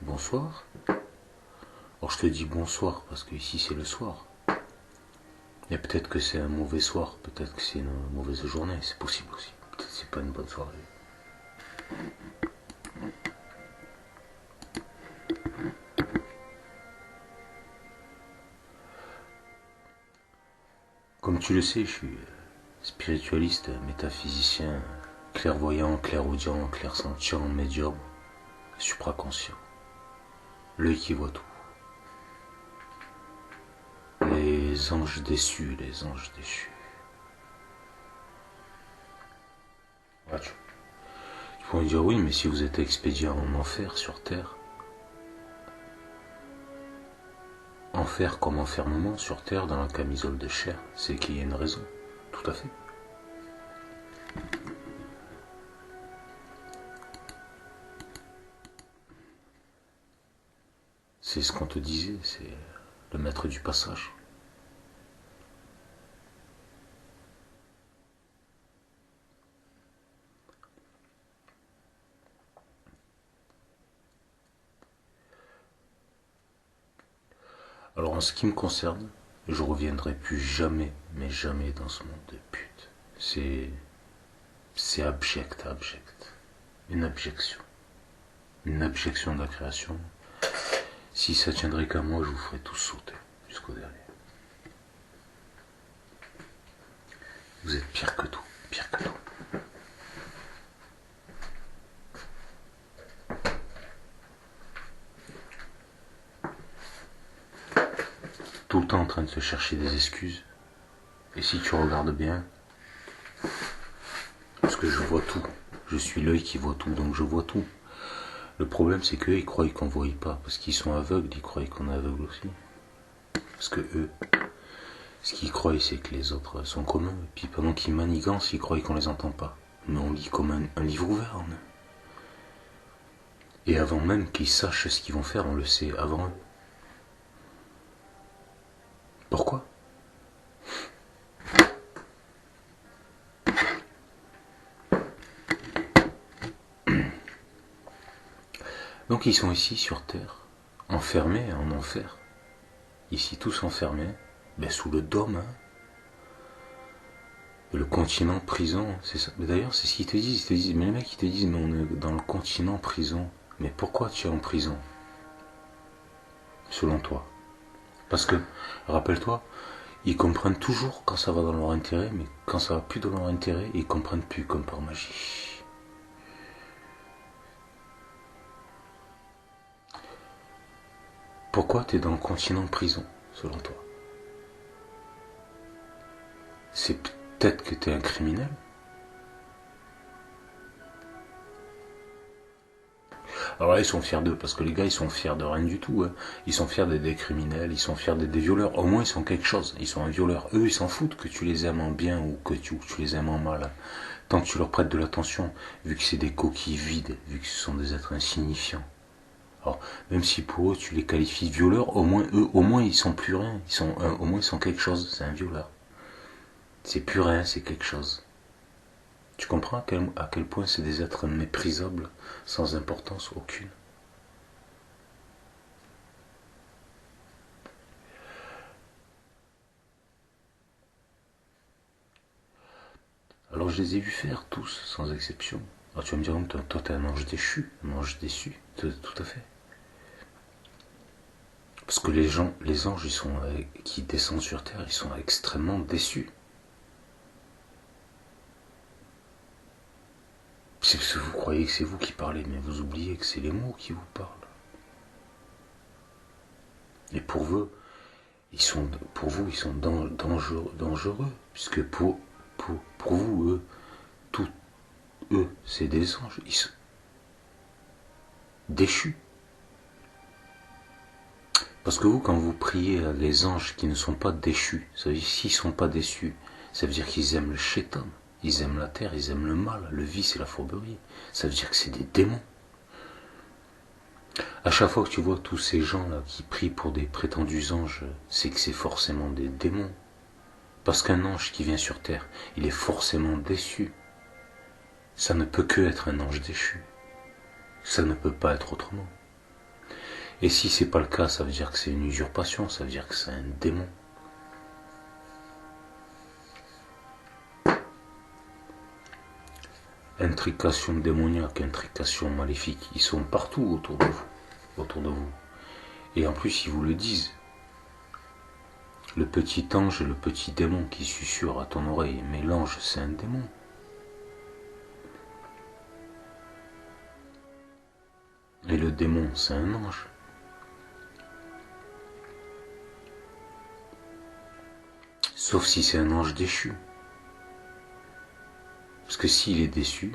Bonsoir. Alors je te dis bonsoir parce que ici c'est le soir. Et peut-être que c'est un mauvais soir, peut-être que c'est une mauvaise journée, c'est possible aussi. Peut-être que c'est pas une bonne soirée. Comme tu le sais, je suis spiritualiste, métaphysicien, clairvoyant, clairaudient, clairsentient, médium, supraconscient. L'œil qui voit tout. Les anges déçus, les anges déchus. Ah, tu pourrais me dire oui, mais si vous êtes expédié en enfer sur Terre, enfer comme enfermement sur Terre dans la camisole de chair, c'est qu'il y a une raison. Tout à fait. C'est ce qu'on te disait, c'est le maître du passage. Alors en ce qui me concerne, je reviendrai plus jamais, mais jamais dans ce monde de pute. C'est abject, abject. Une abjection. Une abjection de la création. Si ça tiendrait qu'à moi, je vous ferais tous sauter jusqu'au dernier. Vous êtes pire que tout, pire que tout. Tout le temps en train de se chercher des excuses. Et si tu regardes bien, parce que je vois tout, je suis l'œil qui voit tout, donc je vois tout. Le problème c'est qu'eux ils croient qu'on ne voit pas, parce qu'ils sont aveugles, ils croient qu'on est aveugle aussi. Parce que eux, ce qu'ils croient c'est que les autres sont comme eux, et puis pendant qu'ils manigancent, ils croient qu'on les entend pas. Mais on lit comme un livre ouvert en eux. Et avant même qu'ils sachent ce qu'ils vont faire, on le sait avant eux. Pourquoi ? Donc ils sont ici sur Terre, enfermés en enfer. Ici tous enfermés, sous le dôme. Le continent prison, c'est ça. Mais d'ailleurs c'est ce qu'ils te disent. Ils te disent, mais les mecs ils te disent, mais on est dans le continent prison. Mais pourquoi tu es en prison ? Selon toi. Parce que, rappelle-toi, ils comprennent toujours quand ça va dans leur intérêt, mais quand ça va plus dans leur intérêt, ils comprennent plus comme par magie. Pourquoi tu es dans le continent prison, selon toi ? C'est peut-être que tu es un criminel ? Alors là, ils sont fiers d'eux, parce que les gars, ils sont fiers de rien du tout. Hein. Ils sont fiers d'être des criminels, ils sont fiers d'être des violeurs. Au moins, ils sont quelque chose. Ils sont un violeur. Eux, ils s'en foutent que tu les aimes en bien ou que tu les aimes en mal. Tant que tu leur prêtes de l'attention, vu que c'est des coquilles vides, vu que ce sont des êtres insignifiants. Alors, même si pour eux, tu les qualifies de violeurs, au moins, eux, au moins, ils sont plus rien. Au moins, ils sont quelque chose. C'est un violeur. C'est plus rien, c'est quelque chose. Tu comprends à quel point c'est des êtres méprisables, sans importance aucune. Alors je les ai vus faire tous, sans exception. Alors tu vas me dire, toi t'es un ange déchu, un ange déçu, tout à fait. Parce que les anges qui descendent sur Terre, ils sont extrêmement déçus. C'est parce que vous croyez que c'est vous qui parlez, mais vous oubliez que c'est les mots qui vous parlent. Et pour vous, ils sont dangereux, puisque pour vous, eux, eux, c'est des anges, ils sont déchus. Parce que vous, quand vous priez à les anges qui ne sont pas déchus, ça veut dire s'ils ne sont pas déçus, ça veut dire qu'ils aiment le shaitan, ils aiment la terre, ils aiment le mal, le vice et la fourberie. Ça veut dire que c'est des démons. À chaque fois que tu vois tous ces gens-là qui prient pour des prétendus anges, c'est que c'est forcément des démons. Parce qu'un ange qui vient sur terre, il est forcément déçu. Ça ne peut que être un ange déchu. Ça ne peut pas être autrement. Et si c'est pas le cas, ça veut dire que c'est une usurpation, ça veut dire que c'est un démon. Intrication démoniaque, intrication maléfique, ils sont partout autour de vous. Et en plus, ils vous le disent. Le petit ange et le petit démon qui susurre à ton oreille, mais l'ange, c'est un démon. Et le démon, c'est un ange. Sauf si c'est un ange déchu. Parce que s'il est déçu,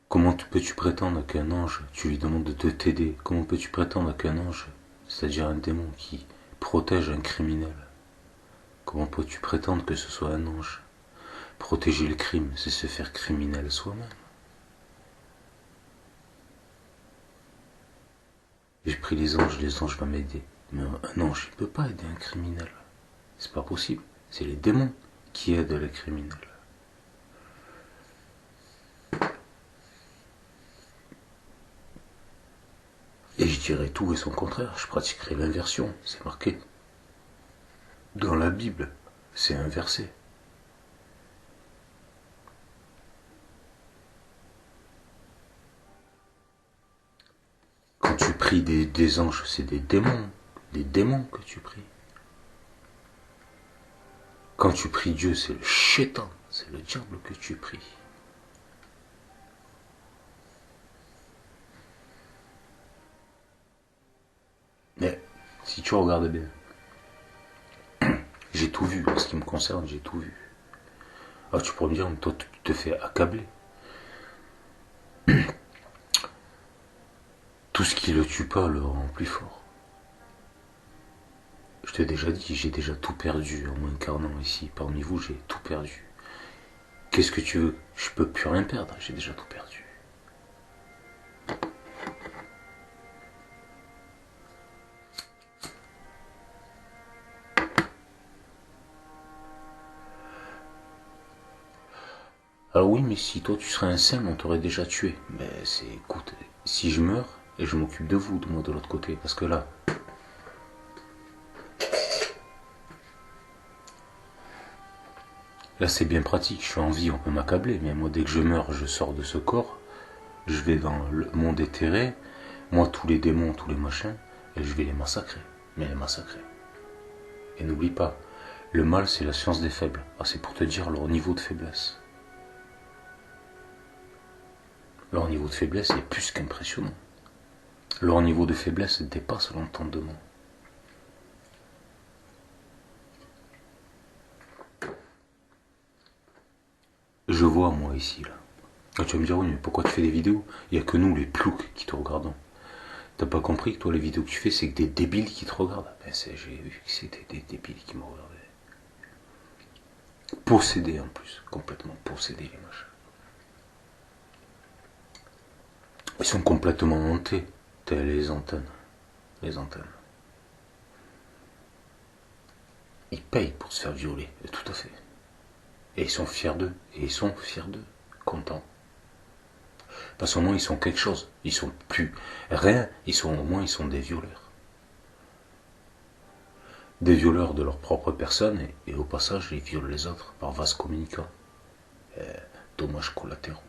comment peux-tu prétendre qu'un ange, tu lui demandes de t'aider, comment peux-tu prétendre qu'un ange, c'est-à-dire un démon qui protège un criminel, comment peux-tu prétendre que ce soit un ange? Protéger le crime, c'est se faire criminel soi-même. J'ai pris les anges vont m'aider. Mais un ange, il ne peut pas aider un criminel. C'est pas possible. C'est les démons qui aident les criminels. Et je dirais tout et son contraire. Je pratiquerai l'inversion. C'est marqué. Dans la Bible, c'est inversé. Quand tu pries des anges, c'est des démons que tu pries. Quand tu pries Dieu, c'est le shaitan, c'est le diable que tu pries. Mais si tu regardes bien, j'ai tout vu, en ce qui me concerne, j'ai tout vu. Alors tu pourrais me dire, toi tu te fais accabler. Tout ce qui le tue pas le rend plus fort. Je t'ai déjà dit, j'ai déjà tout perdu en m'incarnant ici. Parmi vous, j'ai tout perdu. Qu'est-ce que tu veux? Je peux plus rien perdre, j'ai déjà tout perdu. Alors oui, mais si toi tu serais un saint, on t'aurait déjà tué. Mais c'est, écoute, si je meurs, et je m'occupe de vous, de moi de l'autre côté, parce que là, c'est bien pratique, je suis en vie, on peut m'accabler, mais moi dès que je meurs, je sors de ce corps, je vais dans le monde éthéré, moi tous les démons, tous les machins, et je vais les massacrer, mais les massacrer. Et n'oublie pas, le mal c'est la science des faibles. Ah, c'est pour te dire leur niveau de faiblesse. Leur niveau de faiblesse est plus qu'impressionnant. Leur niveau de faiblesse dépasse l'entendement. Je vois moi ici là. Ah, tu vas me dire oui mais pourquoi tu fais des vidéos? Il n'y a que nous les ploucs qui te regardons. T'as pas compris que toi les vidéos que tu fais c'est que des débiles qui te regardent? Ben j'ai vu que c'était des débiles qui me regardaient. Possédés en plus, complètement possédés les machins. Ils sont complètement hantés, telles les antennes. Les antennes. Ils payent pour se faire violer, tout à fait. Et ils sont fiers d'eux, contents. Parce qu'au moins ils sont quelque chose, ils sont plus rien, au moins ils sont des violeurs. Des violeurs de leur propre personne, et au passage ils violent les autres par vase communicant. Dommages collatéraux.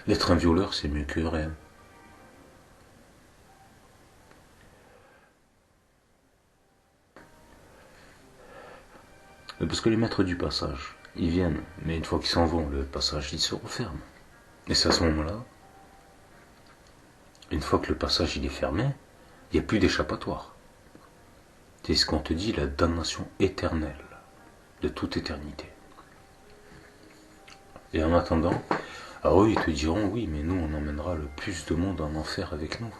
D'être un violeur, c'est mieux que rien. Mais parce que les maîtres du passage, ils viennent, mais une fois qu'ils s'en vont, le passage, il se referme. Et c'est à ce moment-là, une fois que le passage il est fermé, il n'y a plus d'échappatoire. C'est ce qu'on te dit, la damnation éternelle, de toute éternité. Et en attendant, alors eux ils te diront oui, mais nous on emmènera le plus de monde en enfer avec nous.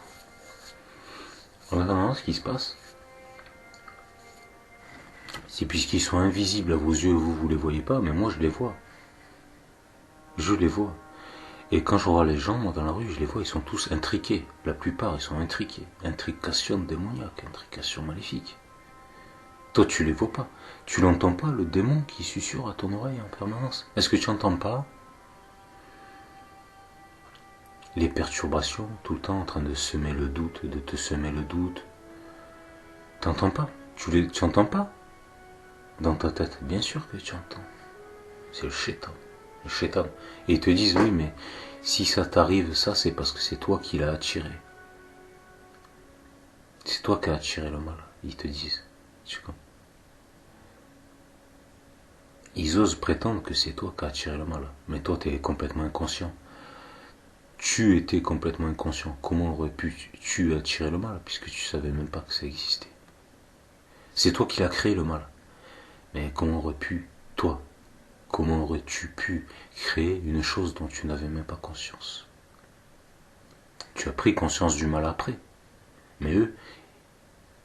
En attendant, ce qui se passe, c'est puisqu'ils sont invisibles à vos yeux, vous les voyez pas, mais moi je les vois. Je les vois. Et quand je vois les gens, moi dans la rue, je les vois, ils sont tous intriqués. La plupart, ils sont intriqués. Intrication démoniaque, intrication maléfique. Toi, tu les vois pas. Tu l'entends pas, le démon qui susurre à ton oreille en permanence. Est-ce que tu n'entends pas les perturbations, tout le temps en train de semer le doute, de te semer le doute? T'entends pas? Tu entends pas dans ta tête? Bien sûr que tu entends. C'est le shaitan. Le shaitan. Et ils te disent oui, mais si ça t'arrive, ça c'est parce que c'est toi qui l'as attiré. C'est toi qui as attiré le mal. Ils te disent. Tu comprends? Ils osent prétendre que c'est toi qui as attiré le mal. Mais toi, tu es complètement inconscient. Tu étais complètement inconscient. Comment aurais-tu attirer le mal puisque tu savais même pas que ça existait? C'est toi qui l'as créé le mal. Mais comment aurais-tu pu créer une chose dont tu n'avais même pas conscience? Tu as pris conscience du mal après. Mais eux,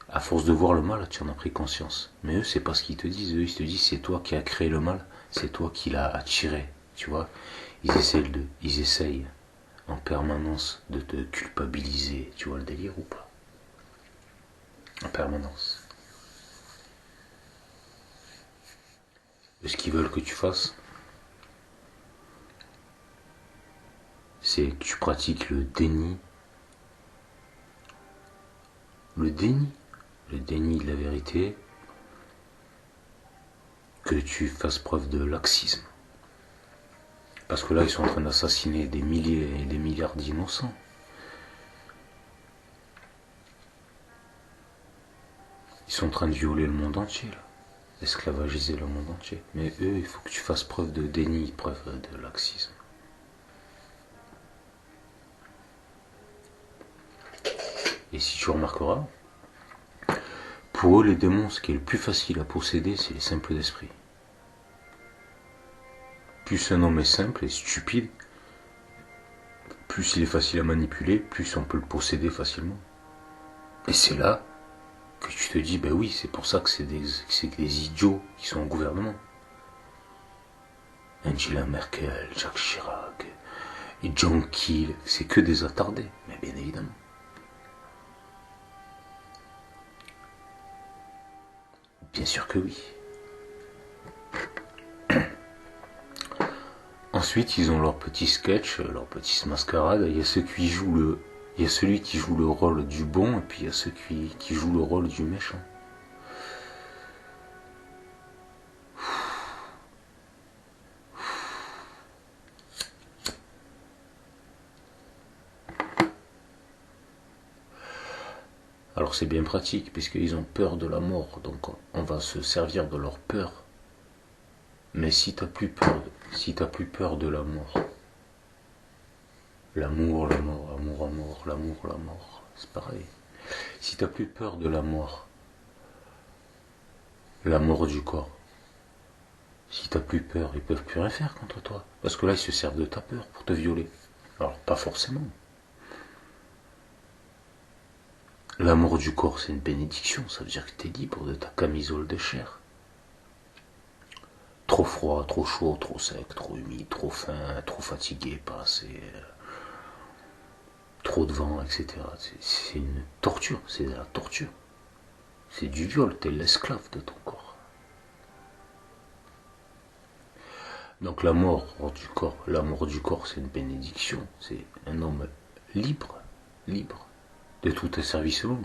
à force de voir le mal, tu en as pris conscience. Mais eux, c'est pas ce qu'ils te disent. Eux, ils te disent c'est toi qui as créé le mal, c'est toi qui l'as attiré. Tu vois, ils essayent en permanence de te culpabiliser. Tu vois le délire ou pas? En permanence. Et ce qu'ils veulent que tu fasses, c'est que tu pratiques le déni. Le déni de la vérité, que tu fasses preuve de laxisme. Parce que là, ils sont en train d'assassiner des milliers et des milliards d'innocents. Ils sont en train de violer le monde entier, là. Esclavagiser le monde entier. Mais eux, il faut que tu fasses preuve de déni, preuve de laxisme. Et si tu remarqueras, pour eux, les démons, ce qui est le plus facile à posséder, c'est les simples d'esprit. Plus un homme est simple et stupide, plus il est facile à manipuler, plus on peut le posséder facilement. Et c'est là que tu te dis, ben oui, c'est pour ça que c'est des idiots qui sont au gouvernement. Angela Merkel, Jacques Chirac, et John Keel, c'est que des attardés, mais bien évidemment. Bien sûr que oui. Ensuite, ils ont leur petit sketch, leur petite mascarade. Il y a celui qui joue le rôle du bon, et puis il y a ceux qui jouent le rôle du méchant. Alors c'est bien pratique, puisqu'ils ont peur de la mort, donc on va se servir de leur peur. Mais si t'as plus peur de la mort, l'amour, la mort, l'amour, la mort, c'est pareil. Si t'as plus peur de la mort du corps, si t'as plus peur, ils peuvent plus rien faire contre toi. Parce que là, ils se servent de ta peur pour te violer. Alors, pas forcément. L'amour du corps, c'est une bénédiction. Ça veut dire que t'es libre de ta camisole de chair. Trop froid, trop chaud, trop sec, trop humide, trop faim, trop fatigué, pas assez... trop de vent, etc. C'est une torture, c'est de la torture. C'est du viol, t'es l'esclave de ton corps. Donc l'amour du corps, c'est une bénédiction. C'est un homme libre de tout asservissement.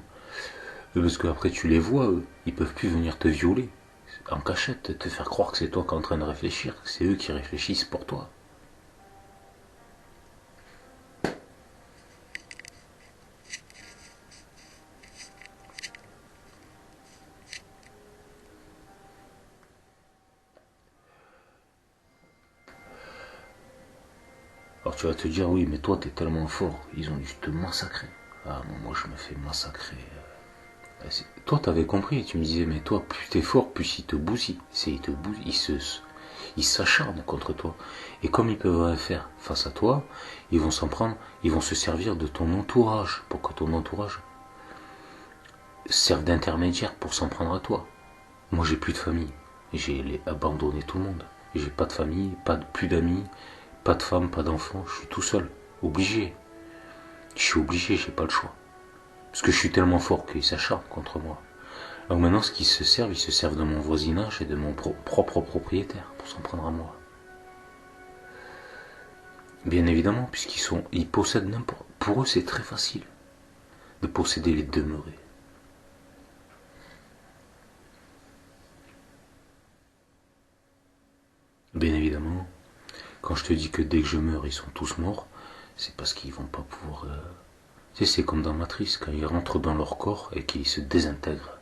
Parce qu'après tu les vois, eux, ils peuvent plus venir te violer en cachette, te faire croire que c'est toi qui es en train de réfléchir, que c'est eux qui réfléchissent pour toi. Alors tu vas te dire, oui, mais toi t'es tellement fort, ils ont dû te massacrer. Ah, moi je me fais massacrer Toi, t'avais compris, tu me disais, mais toi, plus t'es fort, plus il te bousille. Ils s'acharnent contre toi. Et comme ils peuvent rien faire face à toi, ils vont s'en prendre, ils vont se servir de ton entourage, pour que ton entourage serve d'intermédiaire pour s'en prendre à toi. Moi, j'ai plus de famille. J'ai abandonné tout le monde. J'ai pas de famille, plus d'amis, pas de femme, pas d'enfants. Je suis tout seul. Obligé. Je suis obligé, j'ai pas le choix. Parce que je suis tellement fort qu'ils s'acharnent contre moi. Donc maintenant, ils se servent de mon voisinage et de mon propre propriétaire pour s'en prendre à moi. Bien évidemment, ils possèdent n'importe. Pour eux, c'est très facile de posséder les demeurés. Bien évidemment, quand je te dis que dès que je meurs, ils sont tous morts, c'est parce qu'ils vont pas pouvoir. Tu sais, c'est comme dans Matrice, quand ils rentrent dans leur corps et qu'ils se désintègrent.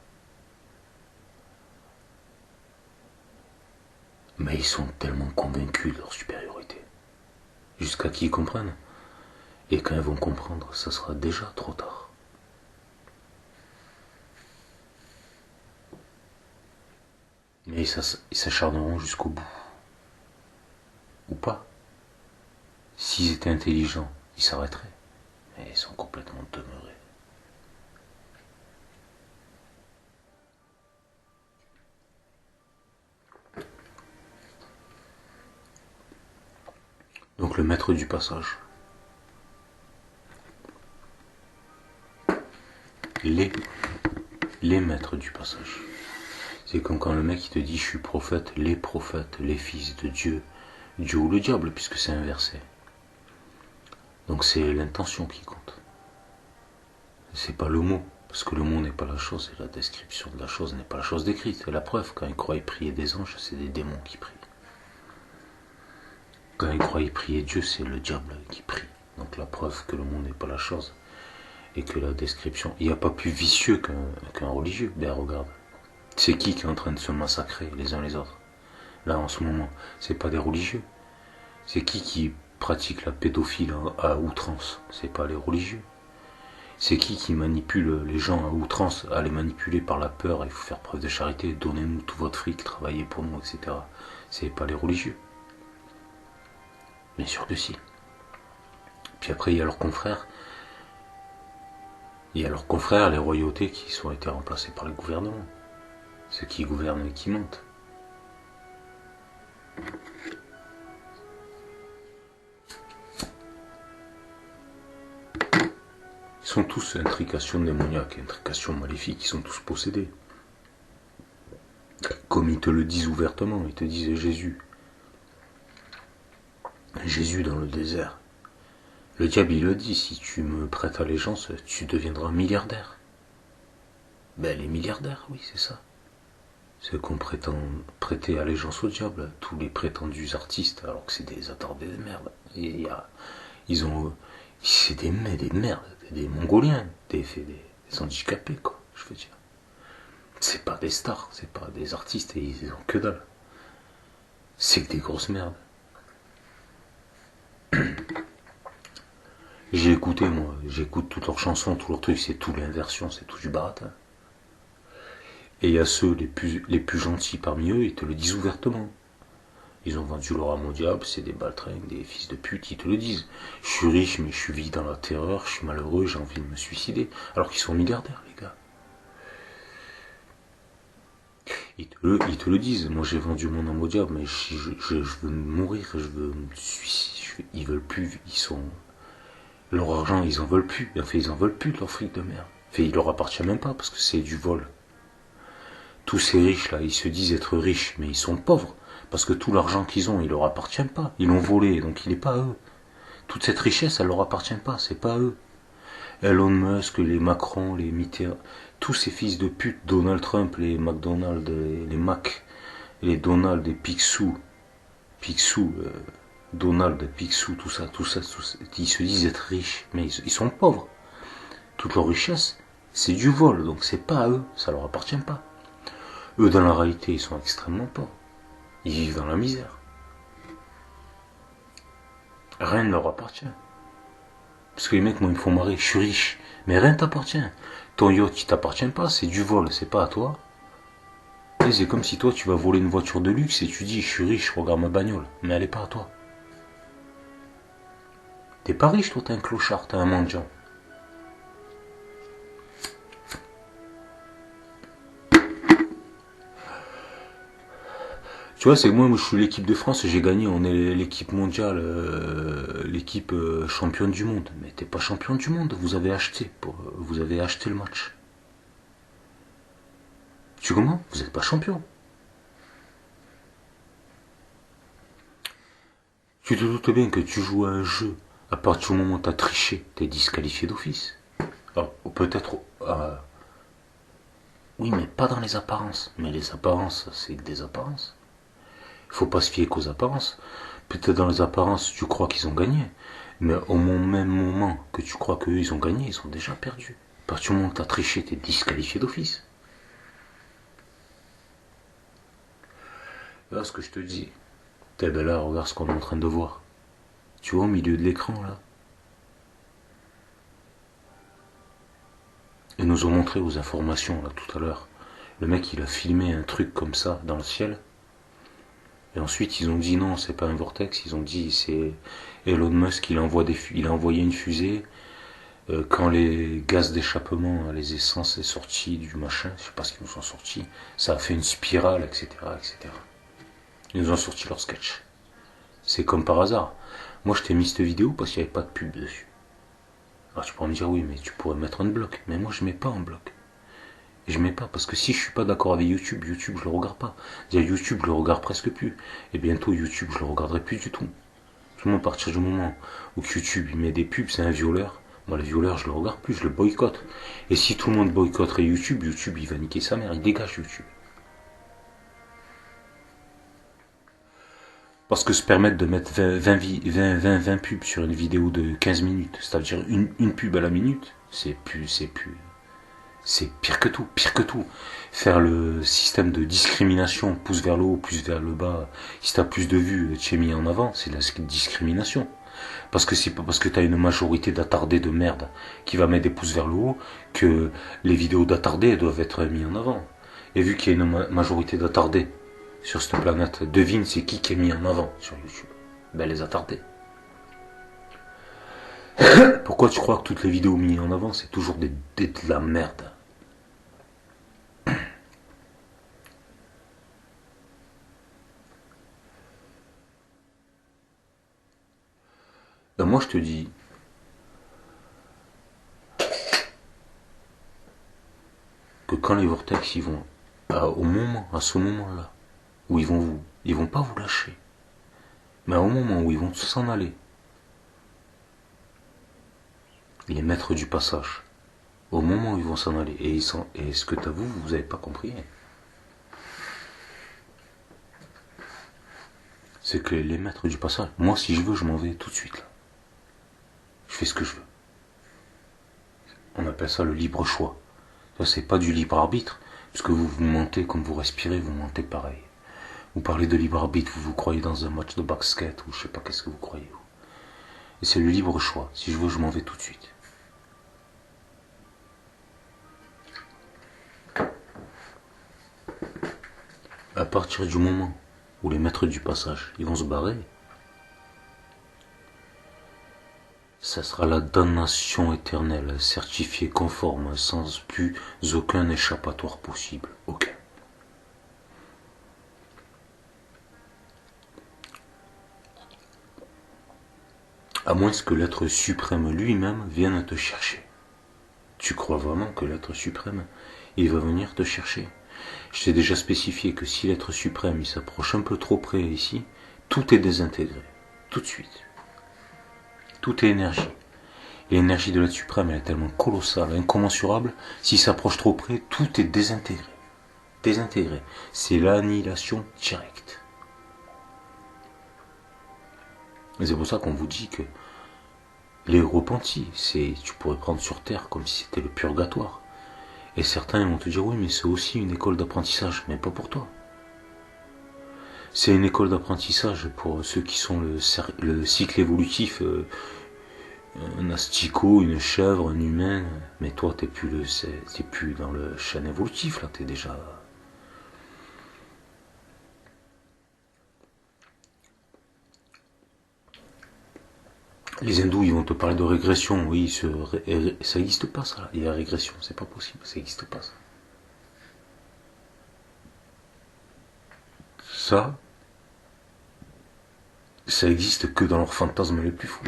Mais ils sont tellement convaincus de leur supériorité. Jusqu'à qu'ils comprennent. Et quand ils vont comprendre, ça sera déjà trop tard. Mais ils s'acharneront jusqu'au bout. Ou pas. S'ils étaient intelligents, ils s'arrêteraient. Mais ils sont complètement demeurés. Donc le maître du passage. Les maîtres du passage. C'est comme quand le mec il te dit je suis prophète, les fils de Dieu, Dieu ou le diable, puisque c'est inversé. Donc c'est l'intention qui compte. C'est pas le mot, parce que le mot n'est pas la chose, et la description de la chose n'est pas la chose décrite. Et la preuve, quand ils croient prier des anges, c'est des démons qui prient. Quand ils croient prier Dieu, c'est le diable qui prie. Donc la preuve que le mot n'est pas la chose, et que la description... Il n'y a pas plus vicieux qu'un religieux. Ben regarde, c'est qui est en train de se massacrer les uns les autres? Là en ce moment, c'est pas des religieux. C'est qui pratique la pédophilie à outrance? C'est pas les religieux. C'est qui manipule les gens à outrance, à les manipuler par la peur? Il faut faire preuve de charité, donnez-nous tout votre fric, travaillez pour nous, etc. C'est pas les religieux. Bien sûr que si. Puis après, il y a leurs confrères. Il y a leurs confrères, les royautés qui ont été remplacés par les gouvernements. Ceux qui gouvernent et qui montent. Ils sont tous intrications démoniaques, intrications maléfiques, ils sont tous possédés. Comme ils te le disent ouvertement, ils te disent Jésus dans le désert. Le diable il le dit, si tu me prêtes allégeance, tu deviendras milliardaire. Ben les milliardaires, oui c'est ça. Ceux qu'on prétend prêter allégeance au diable, tous les prétendus artistes, alors que c'est des attardés de merde. Et c'est des merdes, des Mongoliens, des handicapés quoi, je veux dire. C'est pas des stars, c'est pas des artistes et ils ont que dalle. C'est que des grosses merdes. J'écoute toutes leurs chansons, tous leurs trucs, c'est tout l'inversion, c'est tout du baratin. Et il y a ceux les plus gentils parmi eux, ils te le disent ouvertement. Ils ont vendu leur âme au diable, c'est des baltringues, des fils de pute, ils te le disent. Je suis riche, mais je vis dans la terreur, je suis malheureux, j'ai envie de me suicider. Alors qu'ils sont milliardaires, les gars. Ils te le disent. Moi, j'ai vendu mon âme au diable, mais je veux mourir, je veux me suicider. Ils veulent plus, leur argent, ils en veulent plus. Enfin, ils en veulent plus de leur fric de merde. Enfin, il leur appartient même pas, parce que c'est du vol. Tous ces riches là, ils se disent être riches, mais ils sont pauvres, parce que tout l'argent qu'ils ont, il leur appartient pas. Ils l'ont volé, donc il n'est pas à eux. Toute cette richesse, elle leur appartient pas, c'est pas à eux. Elon Musk, les Macron, les Mitterrand, tous ces fils de pute, Donald Trump, les McDonald's, les Mac, les Donald, les Picsou, Donald, Picsou, tout ça, ils se disent être riches, mais ils sont pauvres. Toute leur richesse, c'est du vol, donc c'est pas à eux, ça leur appartient pas. Eux, dans la réalité, ils sont extrêmement pauvres. Ils vivent dans la misère. Rien ne leur appartient. Parce que les mecs, moi, ils me font marrer. Je suis riche. Mais rien ne t'appartient. Ton yacht, il t'appartient pas, c'est du vol, c'est pas à toi. Et c'est comme si toi, tu vas voler une voiture de luxe et tu dis, je suis riche, regarde ma bagnole. Mais elle est pas à toi. T'es pas riche, toi, t'es un clochard, t'es un mendiant. Tu vois, c'est que moi, je suis l'équipe de France, j'ai gagné, on est l'équipe mondiale, l'équipe championne du monde. Mais t'es pas champion du monde, vous avez acheté le match. Tu comprends? Vous n'êtes pas champion. Tu te doutes bien que tu joues à un jeu, à partir du moment où t'as triché, t'es disqualifié d'office. Alors, peut-être... oui, mais pas dans les apparences. Mais les apparences, c'est que des apparences. Il faut pas se fier qu'aux apparences. Peut-être dans les apparences, tu crois qu'ils ont gagné. Mais au même moment que tu crois qu'eux, ils ont gagné, ils ont déjà perdu. À partir du moment où tu as triché, tu es disqualifié d'office. Là, ce que je te dis, t'es ben là, regarde ce qu'on est en train de voir. Tu vois, au milieu de l'écran, là. Ils nous ont montré aux informations, là, tout à l'heure. Le mec, il a filmé un truc comme ça, dans le ciel. Et ensuite, ils ont dit non, c'est pas un vortex. Ils ont dit c'est Elon Musk, il a envoyé une fusée. Quand les gaz d'échappement, les essences est sorti du machin, je sais pas ce qu'ils nous sont sortis, ça a fait une spirale, etc., etc. Ils nous ont sorti leur sketch. C'est comme par hasard. Moi, je t'ai mis cette vidéo parce qu'il n'y avait pas de pub dessus. Alors tu pourrais me dire oui, mais tu pourrais mettre un bloc. Mais moi, je mets pas en bloc. Je mets pas parce que si je suis pas d'accord avec YouTube, YouTube je le regarde pas. YouTube je le regarde presque plus. Et bientôt YouTube je le regarderai plus du tout. Seulement à partir du moment où YouTube il met des pubs, c'est un violeur. Moi le violeur je le regarde plus, je le boycotte. Et si tout le monde boycotterait YouTube, YouTube il va niquer sa mère, il dégage YouTube. Parce que se permettre de mettre 20 pubs sur une vidéo de 15 minutes, c'est-à-dire une pub à la minute, c'est pire que tout, pire que tout. Faire le système de discrimination, pouce vers le haut, pouce vers le bas, si t'as plus de vues, tu es mis en avant, c'est de la discrimination. Parce que c'est pas parce que t'as une majorité d'attardés de merde qui va mettre des pouces vers le haut que les vidéos d'attardés doivent être mises en avant. Et vu qu'il y a une majorité d'attardés sur cette planète, devine c'est qui est mis en avant sur YouTube. Ben les attardés. Pourquoi tu crois que toutes les vidéos mises en avant c'est toujours de la merde? Ben moi je te dis, que quand les vortex ils vont à ce moment-là, où ils vont pas vous lâcher, mais au moment où ils vont s'en aller, les maîtres du passage, au moment où ils vont s'en aller, et ce que vous avez pas compris, c'est que les maîtres du passage, moi si je veux, je m'en vais tout de suite là. Je fais ce que je veux. On appelle ça le libre choix. Ça c'est pas du libre arbitre, parce que vous mentez comme vous respirez, vous mentez pareil. Vous parlez de libre arbitre, vous croyez dans un match de basket, ou je sais pas qu'est-ce que vous croyez. Et c'est le libre choix. Si je veux, je m'en vais tout de suite. À partir du moment où les maîtres du passage, ils vont se barrer, ça sera la damnation éternelle, certifiée conforme, sans plus aucun échappatoire possible. Aucun. À moins que l'être suprême lui-même vienne te chercher. Tu crois vraiment que l'être suprême, il va venir te chercher? Je t'ai déjà spécifié que si l'être suprême il s'approche un peu trop près ici, tout est désintégré. Tout de suite. Tout est énergie. Et l'énergie de l'être suprême elle est tellement colossale, incommensurable, s'il s'approche trop près, tout est désintégré. Désintégré. C'est l'annihilation directe. Et c'est pour ça qu'on vous dit que les repentis, tu pourrais prendre sur Terre comme si c'était le purgatoire. Et certains vont te dire oui mais c'est aussi une école d'apprentissage, mais pas pour toi. C'est une école d'apprentissage pour ceux qui sont le cycle évolutif un asticot, une chèvre, un humain. Mais toi, t'es plus dans le chaîne évolutif, là, t'es déjà. Les hindous, ils vont te parler de régression. Oui, ça n'existe pas, ça. Il y a régression, c'est pas possible, ça n'existe pas, ça. Ça existe que dans leurs fantasmes les plus fous.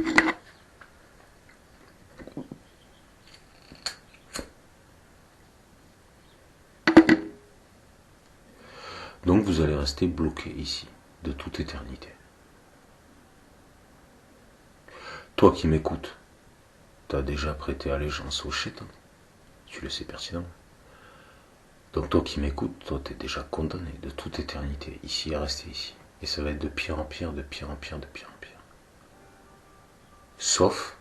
Donc vous allez rester bloqué ici, de toute éternité. Toi qui m'écoutes, t'as déjà prêté allégeance au shaitan. Tu le sais pertinemment. Donc toi qui m'écoutes, toi t'es déjà condamné de toute éternité, ici à rester ici. Et ça va être de pire en pire, de pire en pire, de pire en pire. Sauf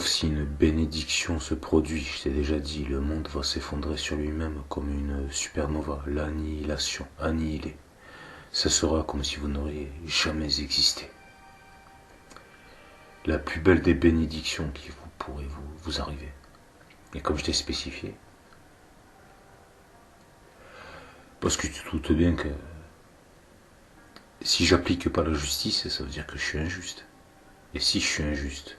si une bénédiction se produit. Je t'ai déjà dit, le monde va s'effondrer sur lui-même comme une supernova, l'annihilation, annihilé. Ça sera comme si vous n'auriez jamais existé. La plus belle des bénédictions qui vous pourrait vous arriver. Et comme je t'ai spécifié, parce que tu te doutes bien que si j'applique pas la justice, ça veut dire que je suis injuste. Et si je suis injuste,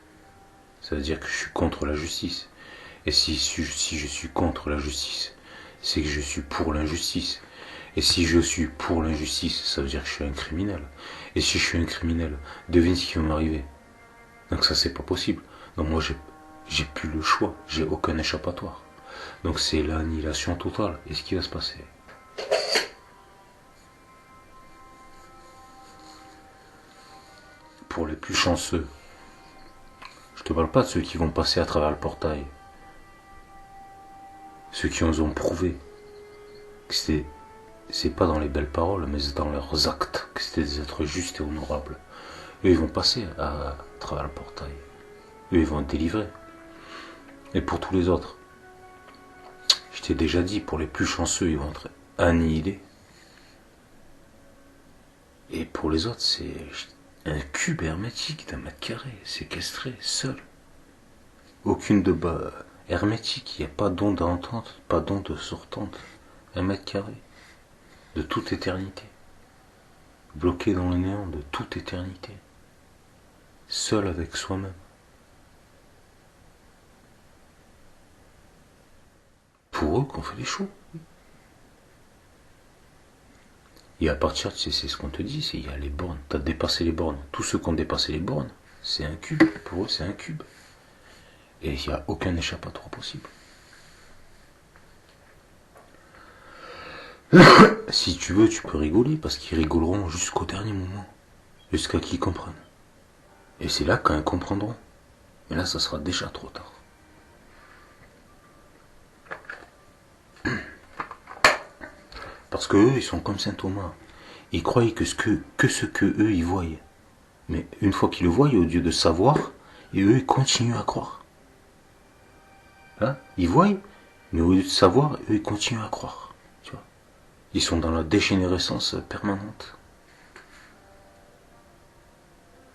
ça veut dire que je suis contre la justice. Et si je suis contre la justice, c'est que je suis pour l'injustice. Et si je suis pour l'injustice, ça veut dire que je suis un criminel. Et si je suis un criminel, devine ce qui va m'arriver. Donc ça, c'est pas possible. Donc moi, j'ai plus le choix. J'ai aucun échappatoire. Donc c'est l'annihilation totale. Et ce qui va se passer? Pour les plus chanceux, je te parle pas de ceux qui vont passer à travers le portail. Ceux qui ont prouvé que c'est pas dans les belles paroles, mais c'est dans leurs actes que c'était des êtres justes et honorables. Eux, ils vont passer à travers le portail. Eux, ils vont être délivrés. Et pour tous les autres, je t'ai déjà dit, pour les plus chanceux, ils vont être annihilés. Et pour les autres, c'est un cube hermétique d'un mètre carré, séquestré, seul. Aucune de bas hermétique, il n'y a pas d'onde entrante, pas d'onde sortante. 1 mètre carré, de toute éternité. Bloqué dans le néant de toute éternité. Seul avec soi-même. Pour eux qu'on fait les shows. Et à partir de c'est ce qu'on te dit, c'est il y a les bornes. T'as dépassé les bornes. Tous ceux qui ont dépassé les bornes, c'est un cube. Pour eux, c'est un cube. Et il n'y a aucun échappatoire possible. Si tu veux, tu peux rigoler, parce qu'ils rigoleront jusqu'au dernier moment. Jusqu'à qu'ils comprennent. Et c'est là qu'ils comprendront. Mais là, ça sera déjà trop tard. Parce que eux, ils sont comme saint Thomas. Ils croient que ce que eux, ils voient. Mais une fois qu'ils le voient, au lieu de savoir, et eux, ils continuent à croire. Hein? Ils voient, mais au lieu de savoir, eux, ils continuent à croire. Tu vois? Ils sont dans la dégénérescence permanente.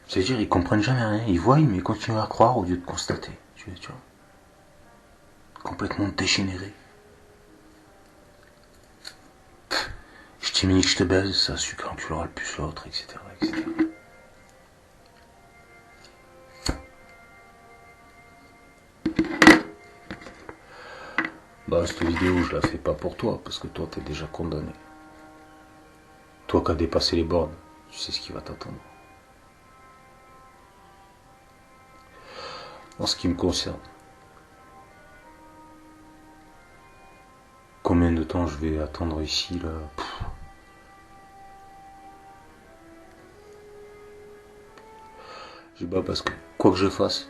C'est-à-dire, ils comprennent jamais rien. Ils voient, mais ils continuent à croire au lieu de constater. Tu vois? Complètement dégénérés. Je t'imite, je te baise, ça su quand tu l'auras le plus l'autre, etc., etc. Bah, cette vidéo, je la fais pas pour toi, parce que toi, t'es déjà condamné. Toi qui as dépassé les bornes, tu sais ce qui va t'attendre. En ce qui me concerne, combien de temps je vais attendre ici, là? Je sais pas, parce que quoi que je fasse,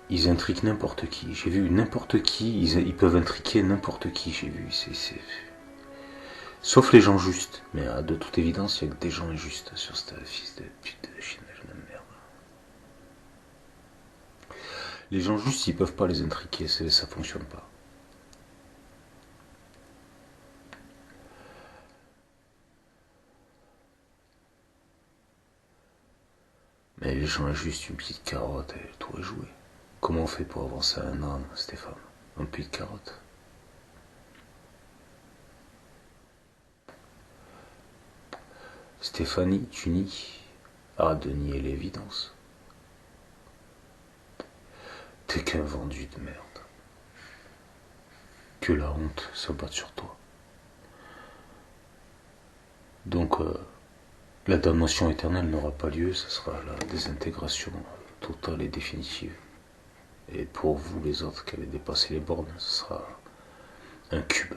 ils intriguent n'importe qui. J'ai vu n'importe qui, ils peuvent intriguer n'importe qui, j'ai vu. Sauf les gens justes. Mais de toute évidence, il n'y a que des gens injustes sur cette fils de pute de chine de merde. Les gens justes, ils peuvent pas les intriguer, ça fonctionne pas. gens juste une petite carotte et tout est joué. Comment on fait pour avancer à un âne, Stéphane? Un puits de carotte. Stéphanie, tu nies. Arrête de nier l'évidence. T'es qu'un vendu de merde. Que la honte s'abatte sur toi. Donc, la damnation éternelle n'aura pas lieu, ce sera la désintégration totale et définitive. Et pour vous, les autres, qui allez dépasser les bornes, ce sera un cube.